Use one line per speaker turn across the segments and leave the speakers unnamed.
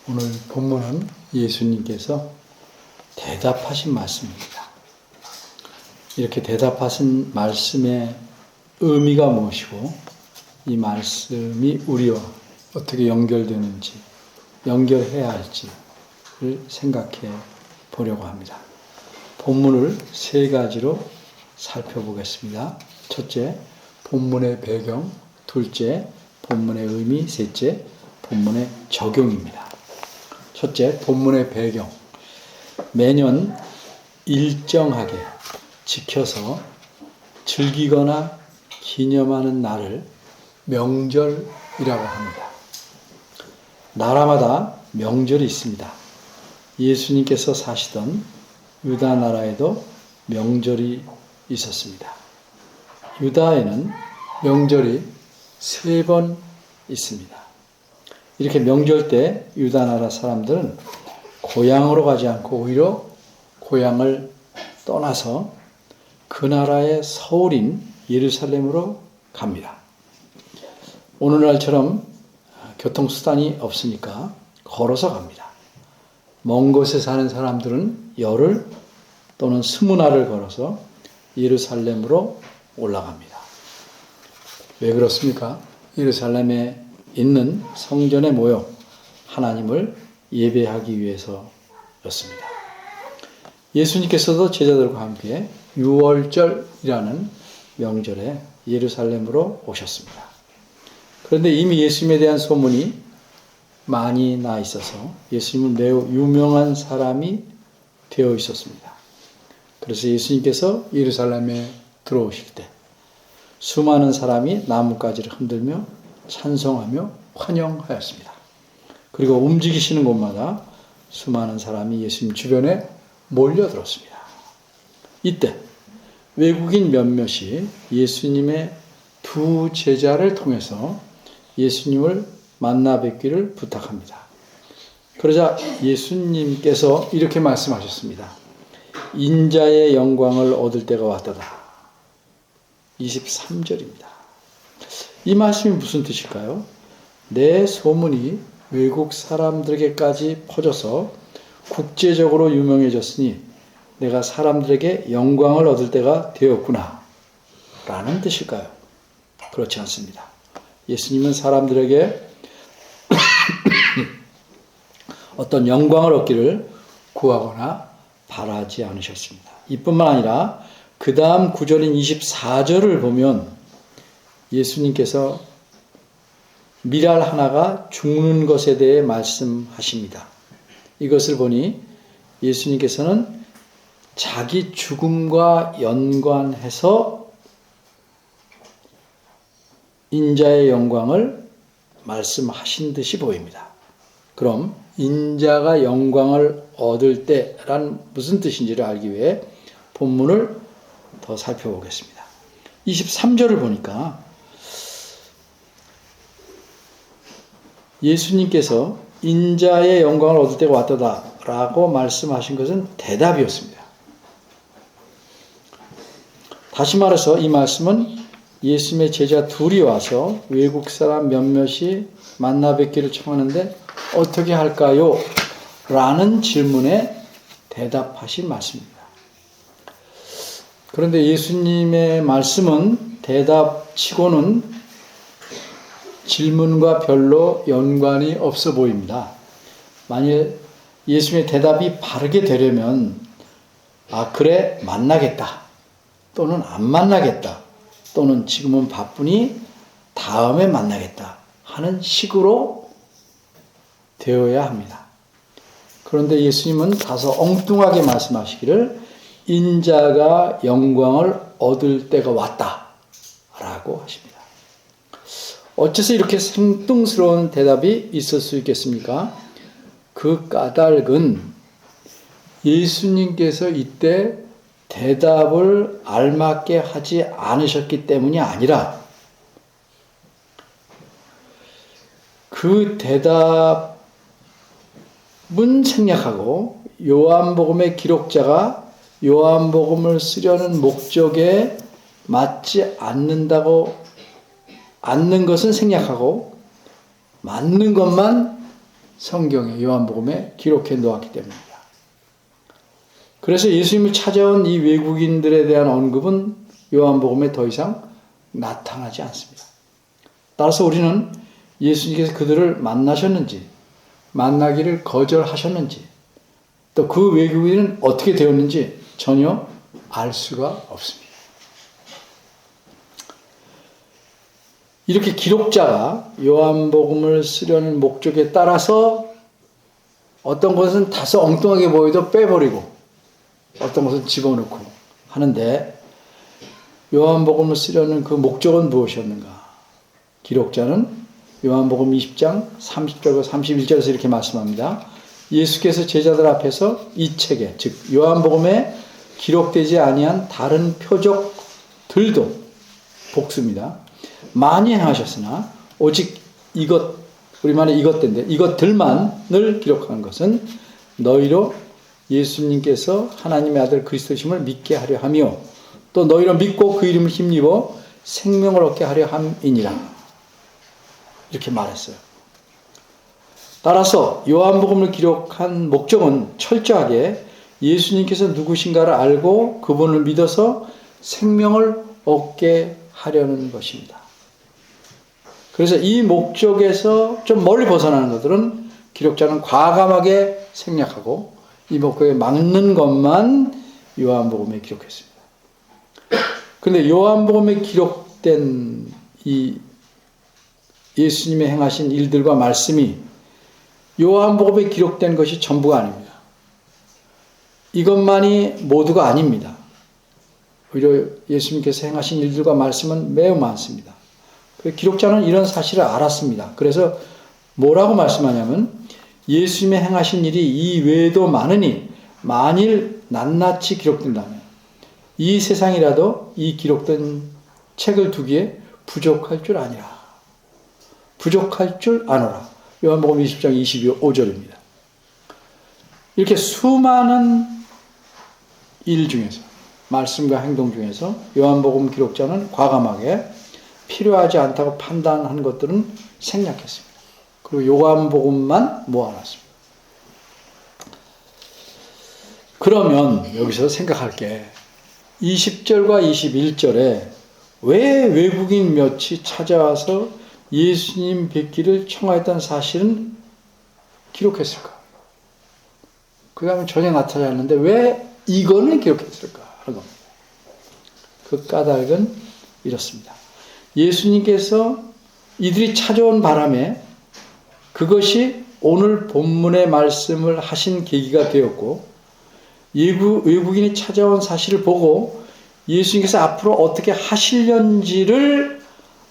오늘 본문은 예수님께서 대답하신 말씀입니다. 이렇게 대답하신 말씀의 의미가 무엇이고 이 말씀이 우리와 어떻게 연결되는지, 연결해야 할지를 생각해 보려고 합니다. 본문을 세 가지로 살펴보겠습니다. 첫째, 본문의 배경. 둘째, 본문의 의미. 셋째, 본문의 적용입니다. 첫째, 본문의 배경. 매년 일정하게 지켜서 즐기거나 기념하는 날을 명절이라고 합니다. 나라마다 명절이 있습니다. 예수님께서 사시던 유다 나라에도 명절이 있었습니다. 유다에는 명절이 3번 있습니다. 이렇게 명절 때 유다 나라 사람들은 고향으로 가지 않고 오히려 고향을 떠나서 그 나라의 서울인 예루살렘으로 갑니다. 오늘날처럼 교통수단이 없으니까 걸어서 갑니다. 먼 곳에 사는 사람들은 열흘 또는 20날을 걸어서 예루살렘으로 올라갑니다. 왜 그렇습니까? 예루살렘에 있는 성전에 모여 하나님을 예배하기 위해서였습니다. 예수님께서도 제자들과 함께 유월절이라는 명절에 예루살렘으로 오셨습니다. 그런데 이미 예수님에 대한 소문이 많이 나 있어서 예수님은 매우 유명한 사람이 되어 있었습니다. 그래서 예수님께서 예루살렘에 들어오실 때 수많은 사람이 나뭇가지를 흔들며 찬송하며 환영하였습니다. 그리고 움직이시는 곳마다 수많은 사람이 예수님 주변에 몰려들었습니다. 이때 외국인 몇몇이 예수님의 두 제자를 통해서 예수님을 만나 뵙기를 부탁합니다. 그러자 예수님께서 이렇게 말씀하셨습니다. 인자의 영광을 얻을 때가 왔도다. 23절입니다. 이 말씀이 무슨 뜻일까요? 내 소문이 외국 사람들에게까지 퍼져서 국제적으로 유명해졌으니 내가 사람들에게 영광을 얻을 때가 되었구나 라는 뜻일까요? 그렇지 않습니다. 예수님은 사람들에게 어떤 영광을 얻기를 구하거나 바라지 않으셨습니다. 이뿐만 아니라 그 다음 구절인 24절을 보면 예수님께서 밀알 하나가 죽는 것에 대해 말씀하십니다. 이것을 보니 예수님께서는 자기 죽음과 연관해서 인자의 영광을 말씀하신 듯이 보입니다. 그럼 인자가 영광을 얻을 때란 무슨 뜻인지를 알기 위해 본문을 더 살펴보겠습니다. 23절을 보니까 예수님께서 인자의 영광을 얻을 때가 왔도다 라고 말씀하신 것은 대답이었습니다. 다시 말해서 이 말씀은 예수님의 제자 둘이 와서 외국 사람 몇몇이 만나 뵙기를 청하는데 어떻게 할까요? 라는 질문에 대답하신 말씀입니다. 그런데 예수님의 말씀은 대답치고는 질문과 별로 연관이 없어 보입니다. 만일 예수님의 대답이 바르게 되려면 그래 만나겠다 또는 안 만나겠다 또는 지금은 바쁘니 다음에 만나겠다 하는 식으로 되어야 합니다. 그런데 예수님은 다소 엉뚱하게 말씀하시기를 인자가 영광을 얻을 때가 왔다 라고 하십니다. 어째서 이렇게 생뚱스러운 대답이 있을 수 있겠습니까? 그 까닭은 예수님께서 이때 대답을 알맞게 하지 않으셨기 때문이 아니라 그 대답은 생략하고 요한복음의 기록자가 요한복음을 쓰려는 목적에 맞지 않는 것은 생략하고 맞는 것만 성경에 요한복음에 기록해 놓았기 때문입니다. 그래서 예수님을 찾아온 이 외국인들에 대한 언급은 요한복음에 더 이상 나타나지 않습니다. 따라서 우리는 예수님께서 그들을 만나셨는지, 만나기를 거절하셨는지, 또 그 외국인은 어떻게 되었는지 전혀 알 수가 없습니다. 이렇게 기록자가 요한복음을 쓰려는 목적에 따라서 어떤 것은 다소 엉뚱하게 보여도 빼버리고 어떤 것은 집어넣고 하는데 요한복음을 쓰려는 그 목적은 무엇이었는가? 기록자는 요한복음 20장 30절과 31절에서 이렇게 말씀합니다. 예수께서 제자들 앞에서 이 책에, 즉 요한복음에 기록되지 아니한 다른 표적들도 복수입니다. 많이 행하셨으나 오직 이것, 우리만의 이것인데 이것들만을 기록한 것은 너희로 예수님께서 하나님의 아들 그리스도심을 믿게 하려 하며 또 너희로 믿고 그 이름을 힘입어 생명을 얻게 하려 함이니라. 이렇게 말했어요. 따라서 요한복음을 기록한 목적은 철저하게 예수님께서 누구신가를 알고 그분을 믿어서 생명을 얻게 하려는 것입니다. 그래서 이 목적에서 좀 멀리 벗어나는 것들은 기록자는 과감하게 생략하고 이 목적에 맞는 것만 요한복음에 기록했습니다. 그런데 요한복음에 기록된 이 예수님의 행하신 일들과 말씀이 요한복음에 기록된 것이 전부가 아닙니다. 이것만이 모두가 아닙니다. 오히려 예수님께서 행하신 일들과 말씀은 매우 많습니다. 기록자는 이런 사실을 알았습니다. 그래서 뭐라고 말씀하냐면 예수님의 행하신 일이 이 외에도 많으니 만일 낱낱이 기록된다면 이 세상이라도 이 기록된 책을 두기에 부족할 줄 아니라. 부족할 줄 아노라. 요한복음 20장 25절입니다. 이렇게 수많은 일 중에서 말씀과 행동 중에서 요한복음 기록자는 과감하게 필요하지 않다고 판단한 것들은 생략했습니다. 그리고 요한복음만 모아놨습니다. 그러면 여기서 생각할 게 20절과 21절에 왜 외국인 몇이 찾아와서 예수님 뵙기를 청하였다는 사실은 기록했을까? 그 다음에 전혀 나타나지 않는데 왜 이거는 기록했을까? 하는 겁니다. 그 까닭은 이렇습니다. 예수님께서 이들이 찾아온 바람에 그것이 오늘 본문의 말씀을 하신 계기가 되었고 외국인이 찾아온 사실을 보고 예수님께서 앞으로 어떻게 하시려는지를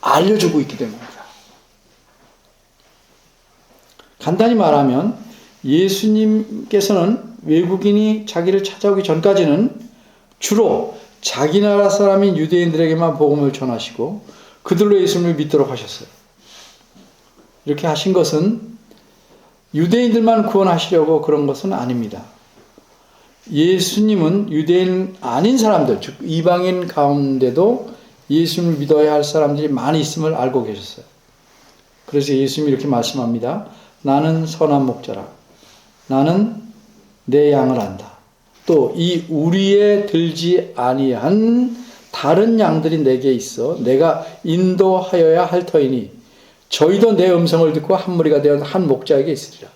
알려주고 있기 때문입니다. 간단히 말하면 예수님께서는 외국인이 자기를 찾아오기 전까지는 주로 자기 나라 사람인 유대인들에게만 복음을 전하시고 그들로 예수님을 믿도록 하셨어요. 이렇게 하신 것은 유대인들만 구원하시려고 그런 것은 아닙니다. 예수님은 유대인 아닌 사람들, 즉 이방인 가운데도 예수님을 믿어야 할 사람들이 많이 있음을 알고 계셨어요. 그래서 예수님이 이렇게 말씀합니다. 나는 선한 목자라. 나는 내 양을 안다. 또 이 우리에 들지 아니한 다른 양들이 내게 있어 내가 인도하여야 할 터이니 저희도 내 음성을 듣고 한 무리가 되어 한 목자에게 있으리라.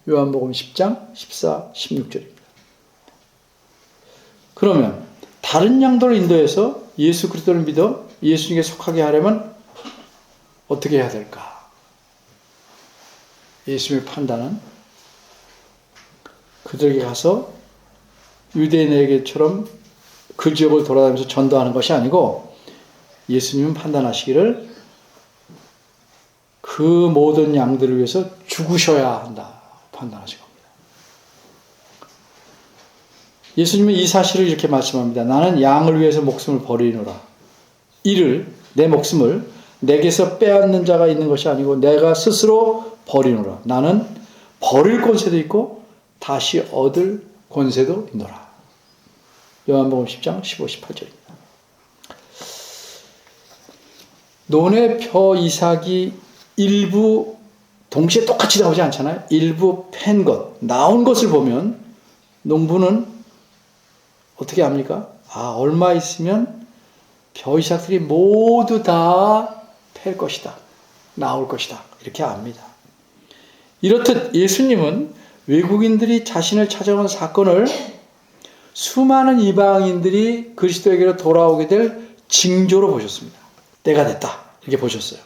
요한복음 10장 14, 16절입니다. 그러면 다른 양들을 인도해서 예수 그리스도를 믿어 예수님께 속하게 하려면 어떻게 해야 될까? 예수님의 판단은 그들에게 가서 유대인에게처럼 그 지역을 돌아다니면서 전도하는 것이 아니고 예수님은 판단하시기를 그 모든 양들을 위해서 죽으셔야 한다 판단하신 겁니다. 예수님은 이 사실을 이렇게 말씀합니다. 나는 양을 위해서 목숨을 버리노라. 이를 내 목숨을 내게서 빼앗는 자가 있는 것이 아니고 내가 스스로 버리노라. 나는 버릴 권세도 있고 다시 얻을 권세도 있노라. 요한복음 10장 15, 18절입니다. 논의 벼 이삭이 일부 동시에 똑같이 나오지 않잖아요. 일부 팬 것, 나온 것을 보면 농부는 어떻게 합니까? 얼마 있으면 벼이삭들이 모두 다 팰 것이다. 나올 것이다. 이렇게 압니다. 이렇듯 예수님은 외국인들이 자신을 찾아온 사건을 수많은 이방인들이 그리스도에게로 돌아오게 될 징조로 보셨습니다. 때가 됐다. 이렇게 보셨어요.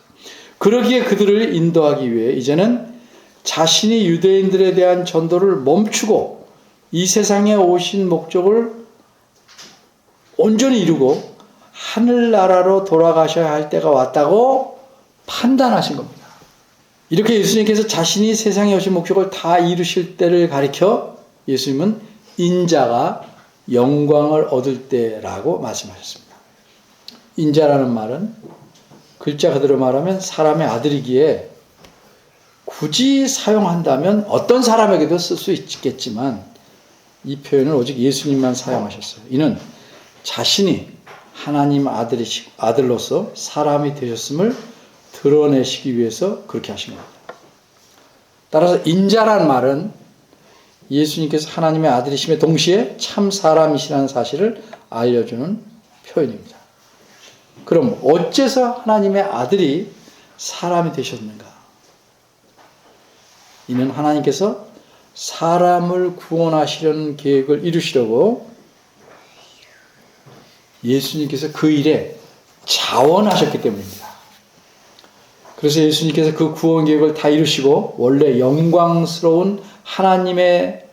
그러기에 그들을 인도하기 위해 이제는 자신이 유대인들에 대한 전도를 멈추고 이 세상에 오신 목적을 온전히 이루고 하늘나라로 돌아가셔야 할 때가 왔다고 판단하신 겁니다. 이렇게 예수님께서 자신이 세상에 오신 목적을 다 이루실 때를 가리켜 예수님은 인자가 영광을 얻을 때라고 말씀하셨습니다. 인자라는 말은 글자 그대로 말하면 사람의 아들이기에 굳이 사용한다면 어떤 사람에게도 쓸 수 있겠지만 이 표현을 오직 예수님만 사용하셨어요. 이는 자신이 하나님 아들로서 사람이 되셨음을 드러내시기 위해서 그렇게 하신 겁니다. 따라서 인자란 말은 예수님께서 하나님의 아들이심에 동시에 참 사람이시라는 사실을 알려주는 표현입니다. 그럼 어째서 하나님의 아들이 사람이 되셨는가? 이는 하나님께서 사람을 구원하시려는 계획을 이루시려고 예수님께서 그 일에 자원하셨기 때문입니다. 그래서 예수님께서 그 구원 계획을 다 이루시고 원래 영광스러운 하나님의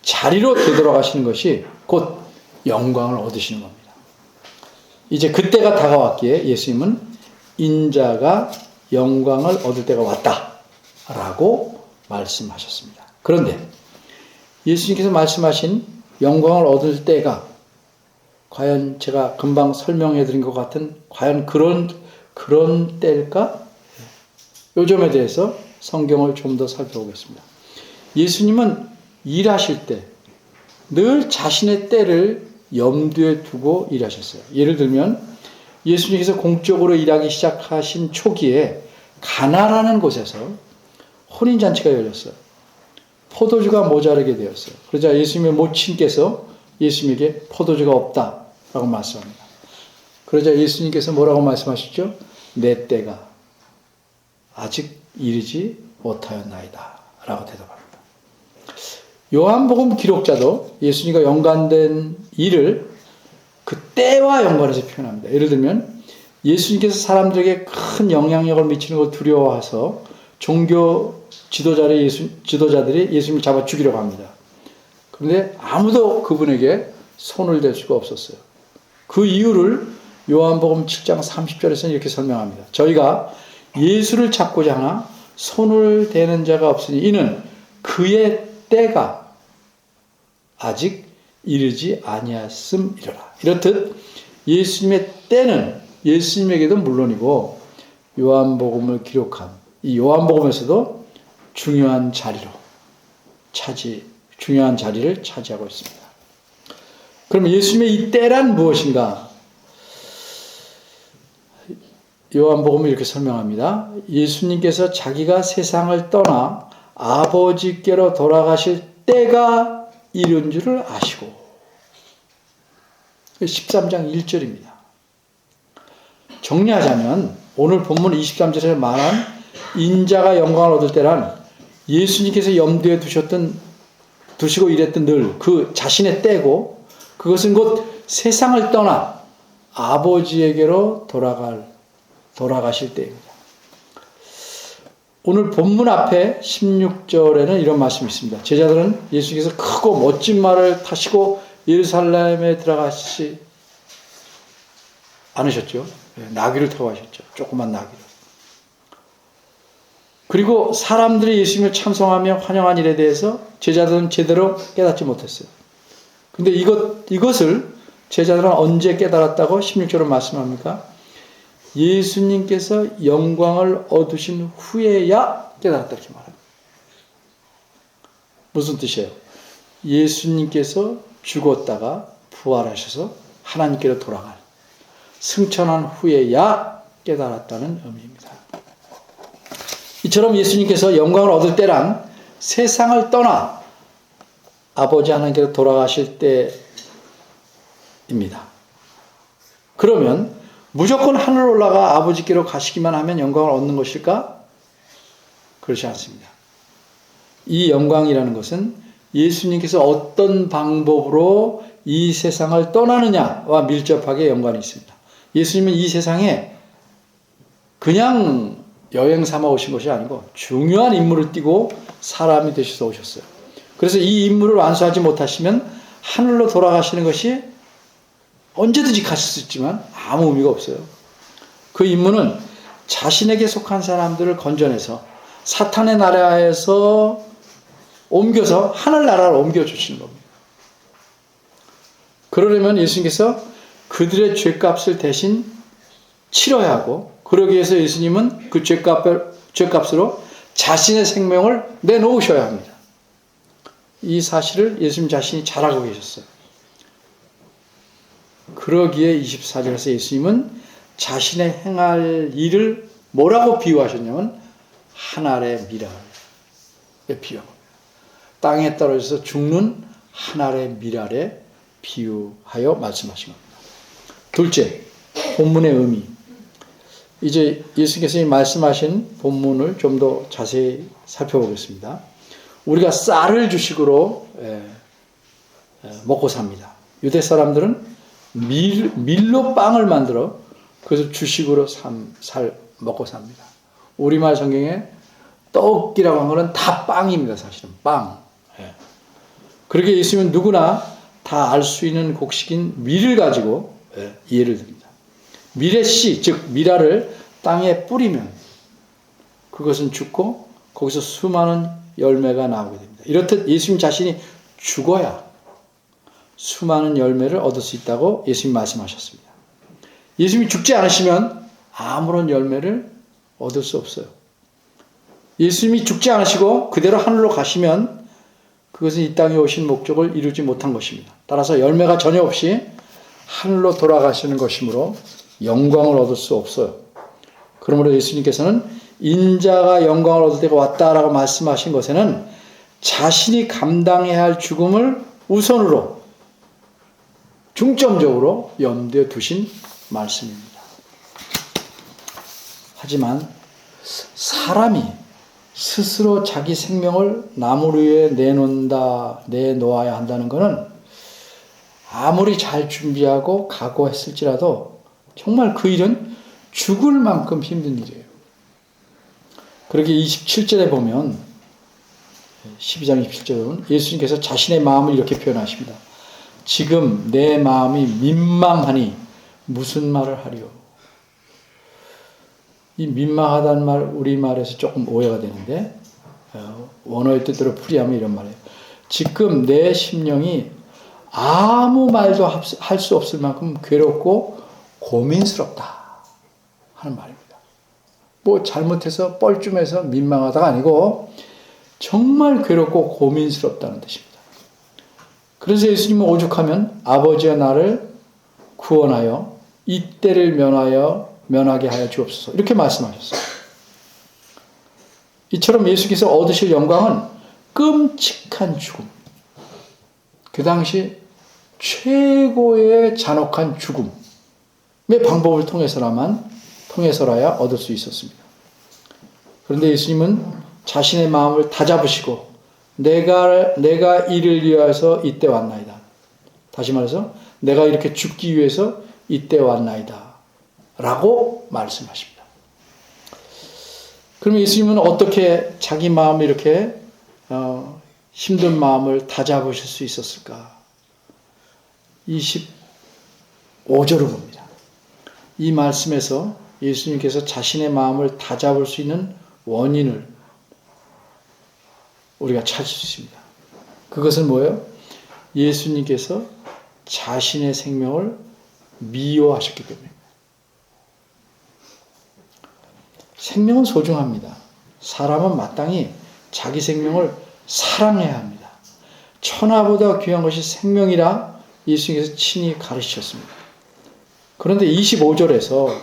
자리로 되돌아가시는 것이 곧 영광을 얻으시는 겁니다. 이제 그때가 다가왔기에 예수님은 인자가 영광을 얻을 때가 왔다라고 말씀하셨습니다. 그런데 예수님께서 말씀하신 영광을 얻을 때가 과연 제가 금방 설명해 드린 것 같은 과연 그런 때일까? 이 점에 대해서 성경을 좀 더 살펴보겠습니다. 예수님은 일하실 때 늘 자신의 때를 염두에 두고 일하셨어요. 예를 들면 예수님께서 공적으로 일하기 시작하신 초기에 가나라는 곳에서 혼인잔치가 열렸어요. 포도주가 모자르게 되었어요. 그러자 예수님의 모친께서 예수님에게 포도주가 없다라고 말씀합니다. 그러자 예수님께서 뭐라고 말씀하시죠? 내 때가 아직 이르지 못하였나이다 라고 대답합니다. 요한복음 기록자도 예수님과 연관된 일을 그 때와 연관해서 표현합니다. 예를 들면 예수님께서 사람들에게 큰 영향력을 미치는 걸 두려워해서 종교 지도자들이 예수님을 잡아 죽이려고 합니다. 그런데 아무도 그분에게 손을 댈 수가 없었어요. 그 이유를 요한복음 7장 30절에서는 이렇게 설명합니다. 저희가 예수를 잡고자 하나 손을 대는 자가 없으니 이는 그의 때가 아직 이르지 아니하였음이로라. 이렇듯 예수님의 때는 예수님에게도 물론이고 요한복음을 기록한 이 요한복음에서도 중요한 자리를 차지하고 있습니다. 그럼 예수님의 이 때란 무엇인가? 요한복음은 이렇게 설명합니다. 예수님께서 자기가 세상을 떠나 아버지께로 돌아가실 때가 이른 줄을 아시고 13장 1절입니다. 정리하자면 오늘 본문 23절에 말한 인자가 영광을 얻을 때란 예수님께서 염두에 두시고 일했던 늘 그 자신의 때고 그것은 곧 세상을 떠나 아버지에게로 돌아가실 때입니다. 오늘 본문 앞에 16절에는 이런 말씀이 있습니다. 제자들은 예수님께서 크고 멋진 말을 타시고 예루살렘에 들어가시지 않으셨죠. 나귀를 타고 가셨죠. 조그만 나귀를. 그리고 사람들이 예수님을 찬송하며 환영한 일에 대해서 제자들은 제대로 깨닫지 못했어요. 근데 이것을 제자들은 언제 깨달았다고 16절은 말씀합니까? 예수님께서 영광을 얻으신 후에야 깨달았다 이렇게 말합니다. 무슨 뜻이에요? 예수님께서 죽었다가 부활하셔서 하나님께로 돌아간 승천한 후에야 깨달았다는 의미입니다. 이처럼 예수님께서 영광을 얻을 때란 세상을 떠나 아버지 하나님께로 돌아가실 때입니다. 그러면 무조건 하늘 올라가 아버지께로 가시기만 하면 영광을 얻는 것일까? 그렇지 않습니다. 이 영광이라는 것은 예수님께서 어떤 방법으로 이 세상을 떠나느냐와 밀접하게 연관이 있습니다. 예수님은 이 세상에 그냥 여행 삼아 오신 것이 아니고 중요한 임무를 띠고 사람이 되셔서 오셨어요. 그래서 이 임무를 완수하지 못하시면 하늘로 돌아가시는 것이 언제든지 가실 수 있지만 아무 의미가 없어요. 그 임무는 자신에게 속한 사람들을 건져내서 사탄의 나라에서 옮겨서 하늘나라로 옮겨주시는 겁니다. 그러려면 예수님께서 그들의 죄값을 대신 치러야 하고, 그러기 위해서 예수님은 그 죄값으로 자신의 생명을 내놓으셔야 합니다. 이 사실을 예수님 자신이 잘 알고 계셨어요. 그러기에 24절에서 예수님은 자신의 행할 일을 뭐라고 비유하셨냐면 한 알의 미랄에 비유합니다. 땅에 떨어져서 죽는 한 알의 미랄에 비유하여 말씀하신 겁니다. 둘째, 본문의 의미. 이제 예수께서 말씀하신 본문을 좀 더 자세히 살펴보겠습니다. 우리가 쌀을 주식으로 먹고 삽니다. 유대 사람들은 밀로 빵을 만들어 그래서 주식으로 먹고 삽니다. 우리말 성경에 떡이라고 한 것은 다 빵입니다. 사실은 빵. 그렇게 예수님은 누구나 다 알 수 있는 곡식인 밀을 가지고 예를 듭니다. 밀의 씨, 즉 미랄을 땅에 뿌리면 그것은 죽고 거기서 수많은 열매가 나오게 됩니다. 이렇듯 예수님 자신이 죽어야 수많은 열매를 얻을 수 있다고 예수님 말씀하셨습니다. 예수님이 죽지 않으시면 아무런 열매를 얻을 수 없어요. 예수님이 죽지 않으시고 그대로 하늘로 가시면 그것은 이 땅에 오신 목적을 이루지 못한 것입니다. 따라서 열매가 전혀 없이 하늘로 돌아가시는 것이므로 영광을 얻을 수 없어요. 그러므로 예수님께서는 인자가 영광을 얻을 때가 왔다라고 말씀하신 것에는 자신이 감당해야 할 죽음을 우선으로 중점적으로 염두에 두신 말씀입니다. 하지만 사람이 스스로 자기 생명을 나무 위에 내놓아야 한다는 것은 아무리 잘 준비하고 각오했을지라도 정말 그 일은 죽을 만큼 힘든 일이에요. 그렇게 27절에 보면 12장 27절에 보면 예수님께서 자신의 마음을 이렇게 표현하십니다. 지금 내 마음이 민망하니 무슨 말을 하리요. 이 민망하다는 말 우리말에서 조금 오해가 되는데 원어의 뜻대로 풀이하면 이런 말이에요. 지금 내 심령이 아무 말도 할 수 없을 만큼 괴롭고 고민스럽다 하는 말입니다. 뭐 잘못해서 뻘쭘해서 민망하다가 아니고 정말 괴롭고 고민스럽다는 뜻입니다. 그래서 예수님은 오죽하면 아버지와 나를 구원하여 이 때를 면하게 하여 주옵소서 이렇게 말씀하셨어요. 이처럼 예수께서 얻으실 영광은 끔찍한 죽음, 그 당시 최고의 잔혹한 죽음의 방법을 통해서라야 얻을 수 있었습니다. 그런데 예수님은 자신의 마음을 다잡으시고 내가 이를 위하여서 이때 왔나이다. 다시 말해서 내가 이렇게 죽기 위해서 이때 왔나이다 라고 말씀하십니다. 그럼 예수님은 어떻게 자기 마음을 이렇게 힘든 마음을 다잡으실 수 있었을까? 25절을 봅니다. 이 말씀에서 예수님께서 자신의 마음을 다잡을 수 있는 원인을 우리가 찾을 수 있습니다. 그것은 뭐예요? 예수님께서 자신의 생명을 미워하셨기 때문입니다. 생명은 소중합니다. 사람은 마땅히 자기 생명을 사랑해야 합니다. 천하보다 귀한 것이 생명이라 예수님께서 친히 가르치셨습니다. 그런데 25절에서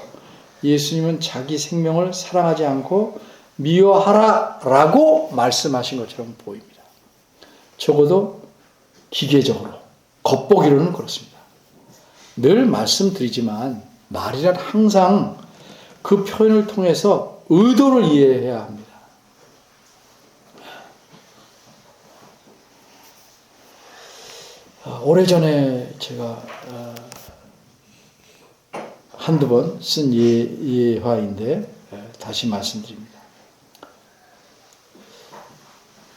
예수님은 자기 생명을 사랑하지 않고 미워하라라고 말씀하신 것처럼 보입니다. 적어도 기계적으로, 겉보기로는 그렇습니다. 늘 말씀드리지만 말이란 항상 그 표현을 통해서 의도를 이해해야 합니다. 오래전에 제가 한두 번 쓴 예화인데 다시 말씀드립니다.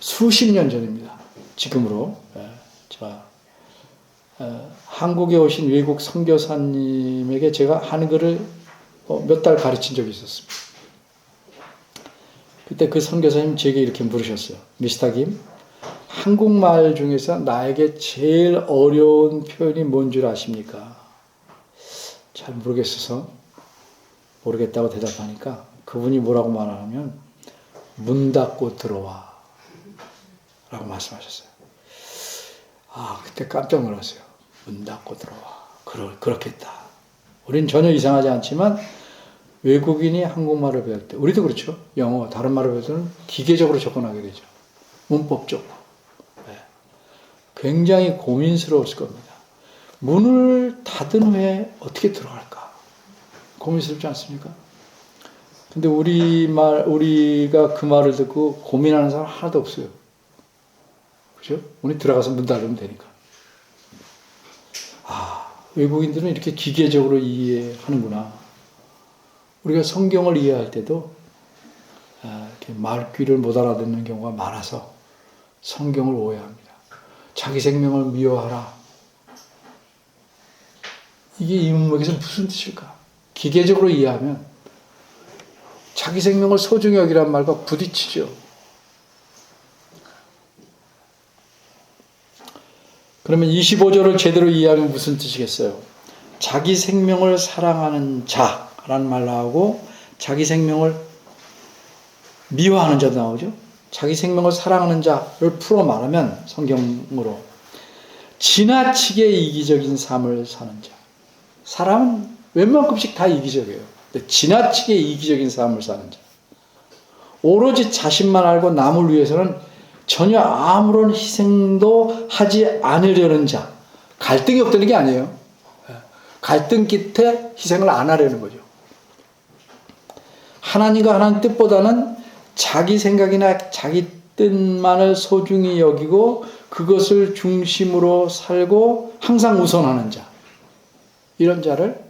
수십 년 전입니다. 지금으로. 한국에 오신 외국 선교사님에게 제가 한글을 몇 달 가르친 적이 있었습니다. 그때 그 선교사님 제게 이렇게 물으셨어요. 미스터 김, 한국말 중에서 나에게 제일 어려운 표현이 뭔 줄 아십니까? 잘 모르겠어서 모르겠다고 대답하니까 그분이 뭐라고 말하냐면 문 닫고 들어와 라고 말씀하셨어요. 그때 깜짝 놀랐어요. 문 닫고 들어와. 그렇겠다. 우린 전혀 이상하지 않지만 외국인이 한국말을 배울 때, 우리도 그렇죠. 영어, 다른 말을 배울 때는 기계적으로 접근하게 되죠. 문법적으로. 굉장히 고민스러웠을 겁니다. 문을 닫은 후에 어떻게 들어갈까? 고민스럽지 않습니까? 근데 우리가 그 말을 듣고 고민하는 사람 하나도 없어요. 그죠? 우리 들어가서 문 닫으면 되니까. 외국인들은 이렇게 기계적으로 이해하는구나. 우리가 성경을 이해할 때도 이렇게 말귀를 못 알아듣는 경우가 많아서 성경을 오해합니다. 자기 생명을 미워하라. 이게 이 문맥에서 무슨 뜻일까? 기계적으로 이해하면 자기 생명을 소중히 여기란 말과 부딪히죠. 그러면 25절을 제대로 이해하면 무슨 뜻이겠어요? 자기 생명을 사랑하는 자라는 말 나오고 자기 생명을 미워하는 자도 나오죠. 자기 생명을 사랑하는 자를 풀어 말하면 성경으로 지나치게 이기적인 삶을 사는 자. 사람은 웬만큼씩 다 이기적이에요. 근데 지나치게 이기적인 삶을 사는 자. 오로지 자신만 알고 남을 위해서는 전혀 아무런 희생도 하지 않으려는 자. 갈등이 없다는 게 아니에요. 갈등 끝에 희생을 안 하려는 거죠. 하나님과 하나님 뜻보다는 자기 생각이나 자기 뜻만을 소중히 여기고 그것을 중심으로 살고 항상 우선하는 자. 이런 자를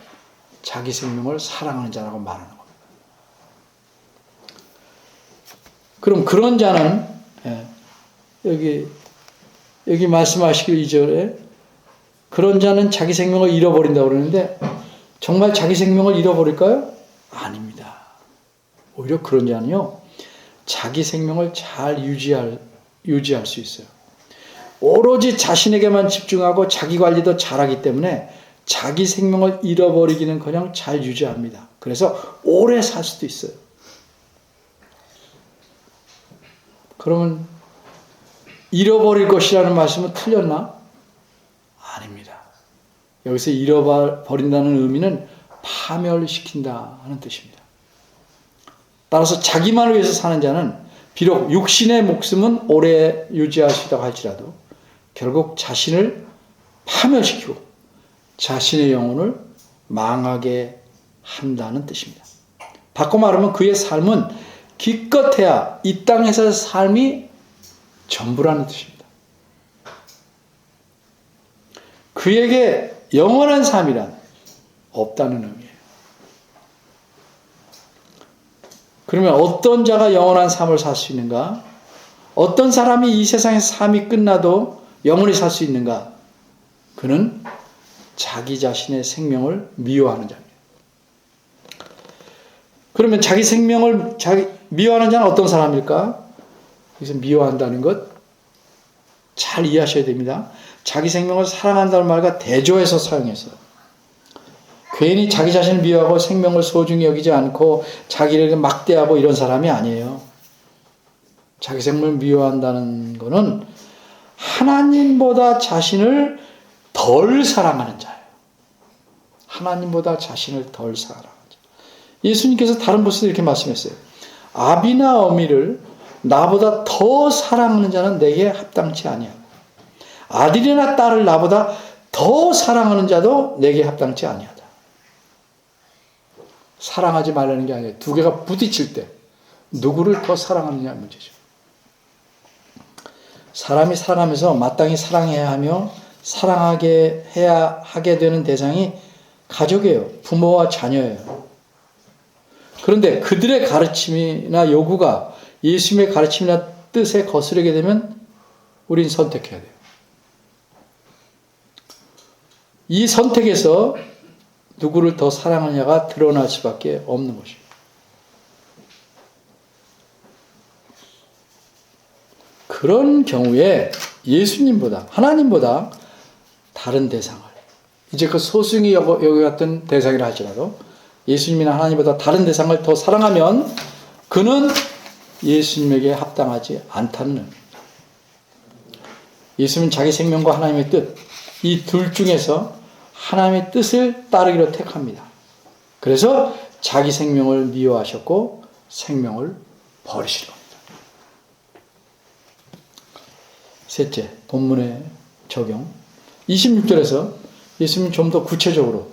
자기 생명을 사랑하는 자라고 말하는 겁니다. 그럼 그런 자는 여기 말씀하시길 2절에 그런 자는 자기 생명을 잃어버린다고 그러는데 정말 자기 생명을 잃어버릴까요? 아닙니다. 오히려 그런 자는요. 자기 생명을 잘 유지할 수 있어요. 오로지 자신에게만 집중하고 자기 관리도 잘하기 때문에 자기 생명을 잃어버리기는커녕 잘 유지합니다. 그래서 오래 살 수도 있어요. 그러면 잃어버릴 것이라는 말씀은 틀렸나? 아닙니다. 여기서 잃어버린다는 의미는 파멸시킨다 하는 뜻입니다. 따라서 자기만을 위해서 사는 자는 비록 육신의 목숨은 오래 유지할 수 있다고 할지라도 결국 자신을 파멸시키고 자신의 영혼을 망하게 한다는 뜻입니다. 바꿔 말하면 그의 삶은 기껏해야 이 땅에서의 삶이 전부라는 뜻입니다. 그에게 영원한 삶이란 없다는 의미예요. 그러면 어떤 자가 영원한 삶을 살 수 있는가? 어떤 사람이 이 세상에서 삶이 끝나도 영원히 살 수 있는가? 그는 자기 자신의 생명을 미워하는 자입니다. 그러면 자기 생명을 미워하는 자는 어떤 사람일까? 여기서 미워한다는 것 잘 이해하셔야 됩니다. 자기 생명을 사랑한다는 말과 대조해서 사용해서 괜히 자기 자신을 미워하고 생명을 소중히 여기지 않고 자기를 막대하고 이런 사람이 아니에요. 자기 생명을 미워한다는 것은 하나님보다 자신을 덜 사랑하는 자예요. 하나님보다 자신을 덜 사랑하는 자. 예수님께서 다른 곳에서 이렇게 말씀했어요. 아비나 어미를 나보다 더 사랑하는 자는 내게 합당치 아니하고 아들이나 딸을 나보다 더 사랑하는 자도 내게 합당치 아니하다. 사랑하지 말라는 게 아니에요. 두 개가 부딪힐 때 누구를 더 사랑하느냐 문제죠. 사람이 살아가면서 마땅히 사랑해야 하며 사랑하게 해야 하게 되는 대상이 가족이에요. 부모와 자녀예요. 그런데 그들의 가르침이나 요구가 예수님의 가르침이나 뜻에 거스르게 되면 우린 선택해야 돼요. 이 선택에서 누구를 더 사랑하냐가 드러날 수밖에 없는 것입니다. 그런 경우에 예수님보다 하나님보다 다른 대상을 이제 그 소수이 여겨왔던 대상이라 할지라도 예수님이나 하나님보다 다른 대상을 더 사랑하면 그는 예수님에게 합당하지 않다는 의미입니다. 예수님은 자기 생명과 하나님의 뜻, 이 둘 중에서 하나님의 뜻을 따르기로 택합니다. 그래서 자기 생명을 미워하셨고 생명을 버리시는 겁니다. 셋째, 본문의 적용. 26절에서 예수님은 좀 더 구체적으로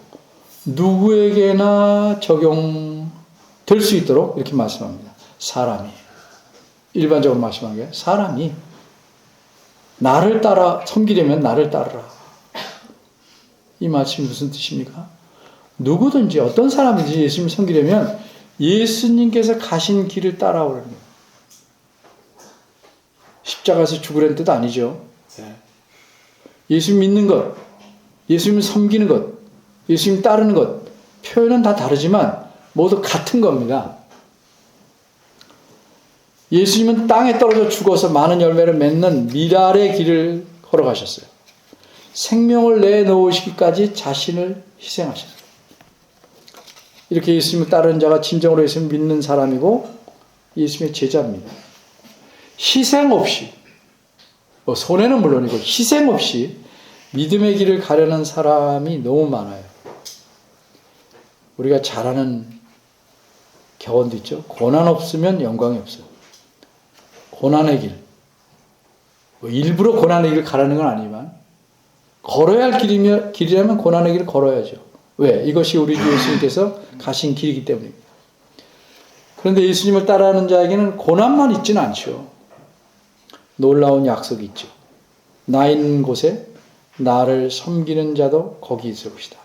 누구에게나 적용될 수 있도록 이렇게 말씀합니다. 사람이. 일반적으로 말씀한 게 사람이 나를 따라 섬기려면 나를 따르라. 이 말씀이 무슨 뜻입니까? 누구든지 어떤 사람인지 예수님을 섬기려면 예수님께서 가신 길을 따라오라는 거예요. 십자가에서 죽으라는 뜻 아니죠. 예수님 믿는 것, 예수님 섬기는 것, 예수님 따르는 것, 표현은 다 다르지만 모두 같은 겁니다. 예수님은 땅에 떨어져 죽어서 많은 열매를 맺는 미랄의 길을 걸어가셨어요. 생명을 내놓으시기까지 자신을 희생하셨어요. 이렇게 예수님을 따르는 자가 진정으로 예수님을 믿는 사람이고 예수님의 제자입니다. 희생 없이, 손해는 물론이고 희생 없이 믿음의 길을 가려는 사람이 너무 많아요. 우리가 잘 아는 격언도 있죠. 고난 없으면 영광이 없어요. 고난의 길. 일부러 고난의 길을 가라는 건 아니지만 걸어야 할 길이라면 고난의 길을 걸어야죠. 왜? 이것이 우리 주 예수님께서 가신 길이기 때문입니다. 그런데 예수님을 따라하는 자에게는 고난만 있지는 않죠. 놀라운 약속이 있죠. 나 있는 곳에 나를 섬기는 자도 거기 있을 것이다.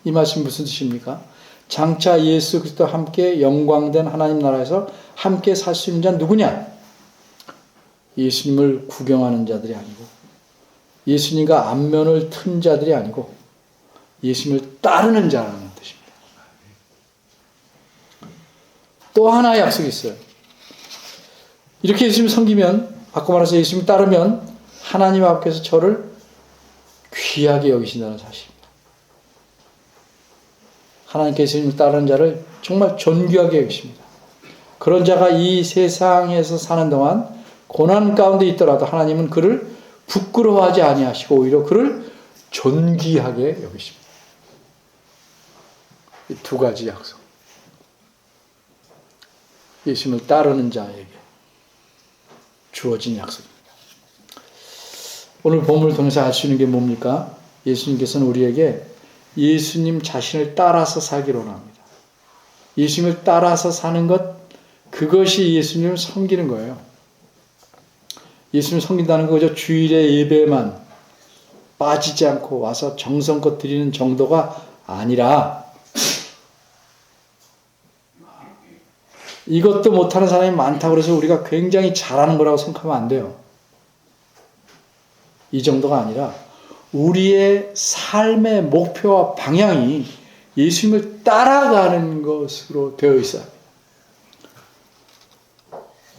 이 말씀 무슨 뜻입니까? 장차 예수 그리스도와 함께 영광된 하나님 나라에서 함께 살 수 있는 자는 누구냐? 예수님을 구경하는 자들이 아니고 예수님과 안면을 튼 자들이 아니고 예수님을 따르는 자라는 뜻입니다. 또 하나의 약속이 있어요. 이렇게 예수님을 섬기면, 바꿔 말해서 예수님을 따르면 하나님 앞에서 저를 귀하게 여기신다는 사실입니다. 하나님께서 예수님을 따르는 자를 정말 존귀하게 여기십니다. 그런 자가 이 세상에서 사는 동안 고난 가운데 있더라도 하나님은 그를 부끄러워하지 아니하시고 오히려 그를 존귀하게 여기십니다. 이 두 가지 약속. 예수님을 따르는 자에게 주어진 약속입니다. 오늘 본문을 통해서 알 수 있는 게 뭡니까? 예수님께서는 우리에게 예수님 자신을 따라서 살기로 합니다. 예수님을 따라서 사는 것, 그것이 예수님을 섬기는 거예요. 예수님을 섬긴다는 거 그저 주일의 예배만 빠지지 않고 와서 정성껏 드리는 정도가 아니라 이것도 못하는 사람이 많다고 해서 우리가 굉장히 잘하는 거라고 생각하면 안 돼요. 이 정도가 아니라 우리의 삶의 목표와 방향이 예수님을 따라가는 것으로 되어 있어요.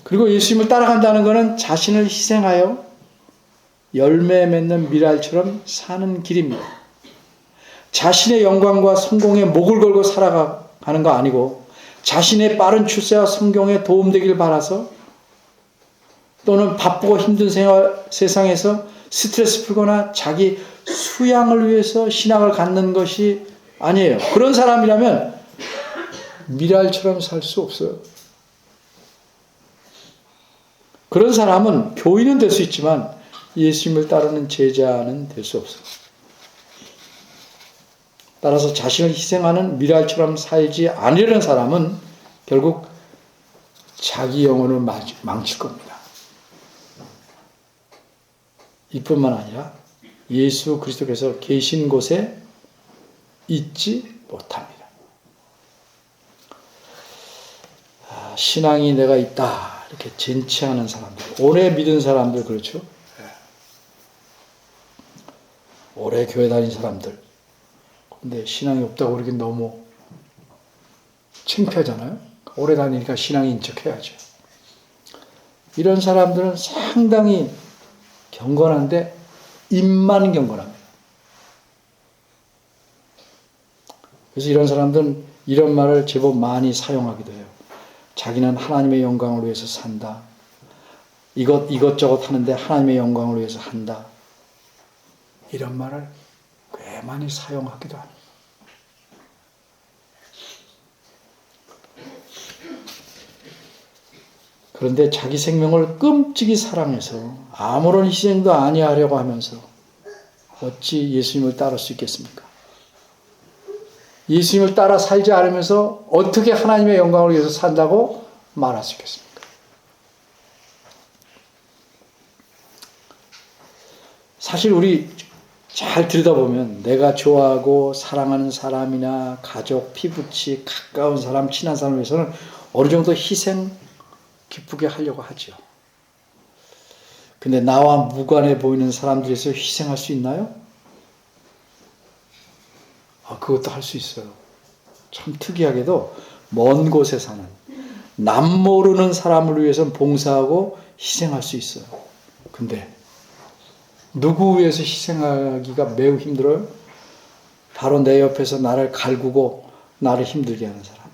그리고 예수님을 따라간다는 것은 자신을 희생하여 열매 맺는 미랄처럼 사는 길입니다. 자신의 영광과 성공에 목을 걸고 살아가는 거 아니고 자신의 빠른 출세와 성공에 도움되길 바라서 또는 바쁘고 힘든 세상에서 스트레스 풀거나 자기 수양을 위해서 신앙을 갖는 것이 아니에요. 그런 사람이라면 미랄처럼 살 수 없어요. 그런 사람은 교인은 될 수 있지만 예수님을 따르는 제자는 될 수 없어요. 따라서 자신을 희생하는 미랄처럼 살지 않으려는 사람은 결국 자기 영혼을 망칠 겁니다. 이뿐만 아니라 예수 그리스도께서 계신 곳에 있지 못합니다. 신앙이 내가 있다 이렇게 젠치하는 사람들, 오래 믿은 사람들, 그렇죠? 오래 교회 다닌 사람들, 근데 신앙이 없다고 그러긴 너무 창피하잖아요. 오래 다니니까 신앙이 인척해야죠. 이런 사람들은 상당히 경건한데 입만 경건합니다. 그래서 이런 사람들은 이런 말을 제법 많이 사용하기도 해요. 자기는 하나님의 영광을 위해서 산다. 이것저것 하는데 하나님의 영광을 위해서 한다. 이런 말을 꽤 많이 사용하기도 합니다. 그런데 자기 생명을 끔찍이 사랑해서 아무런 희생도 아니하려고 하면서 어찌 예수님을 따를 수 있겠습니까? 예수님을 따라 살지 않으면서 어떻게 하나님의 영광을 위해서 산다고 말할 수 있겠습니까? 사실 우리 잘 들여다보면 내가 좋아하고 사랑하는 사람이나 가족, 피부치, 가까운 사람, 친한 사람을 위해서는 어느 정도 희생 기쁘게 하려고 하죠. 근데 나와 무관해 보이는 사람들에서 희생할 수 있나요? 그것도 할 수 있어요. 참 특이하게도 먼 곳에 사는 남 모르는 사람을 위해서는 봉사하고 희생할 수 있어요. 근데 누구 위해서 희생하기가 매우 힘들어요? 바로 내 옆에서 나를 갈구고 나를 힘들게 하는 사람.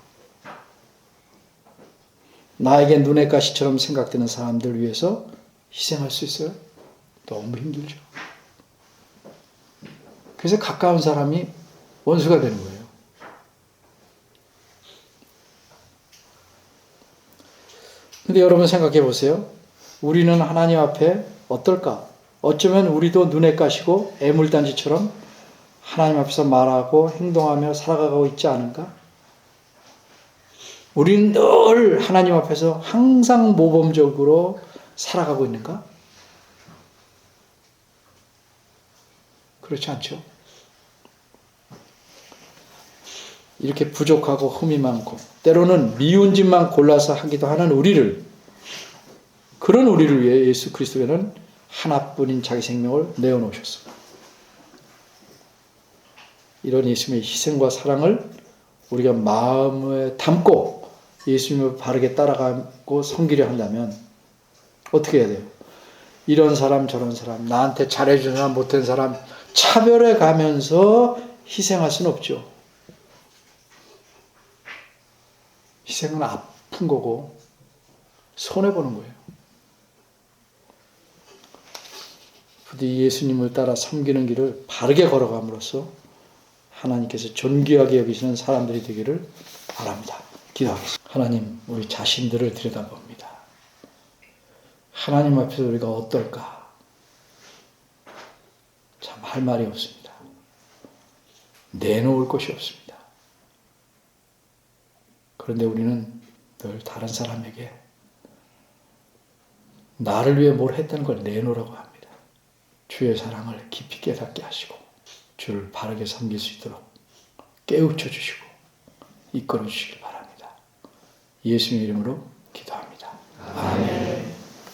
나에게 눈의 가시처럼 생각되는 사람들 위해서 희생할 수 있어요? 너무 힘들죠. 그래서 가까운 사람이 원수가 되는 거예요. 근데 여러분 생각해 보세요. 우리는 하나님 앞에 어떨까? 어쩌면 우리도 눈에 가시고 애물단지처럼 하나님 앞에서 말하고 행동하며 살아가고 있지 않은가? 우리는 늘 하나님 앞에서 항상 모범적으로 살아가고 있는가? 그렇지 않죠? 이렇게 부족하고 흠이 많고 때로는 미운 짓만 골라서 하기도 하는 그런 우리를 위해 예수 그리스도께서는 하나뿐인 자기 생명을 내어놓으셨습니다. 이런 예수님의 희생과 사랑을 우리가 마음에 담고 예수님을 바르게 따라가고 섬기려 한다면 어떻게 해야 돼요? 이런 사람 저런 사람, 나한테 잘해주는 사람 못한 사람 차별해 가면서 희생할 수는 없죠. 희생은 아픈 거고 손해보는 거예요. 부디 예수님을 따라 섬기는 길을 바르게 걸어감으로써 하나님께서 존귀하게 여기시는 사람들이 되기를 바랍니다. 기도하겠습니다. 하나님, 우리 자신들을 들여다봅니다. 하나님 앞에서 우리가 어떨까? 참 할 말이 없습니다. 내놓을 것이 없습니다. 그런데 우리는 늘 다른 사람에게 나를 위해 뭘 했다는 걸 내놓으라고 합니다. 주의 사랑을 깊이 깨닫게 하시고 주를 바르게 섬길 수 있도록 깨우쳐 주시고 이끌어 주시길 바랍니다. 예수님의 이름으로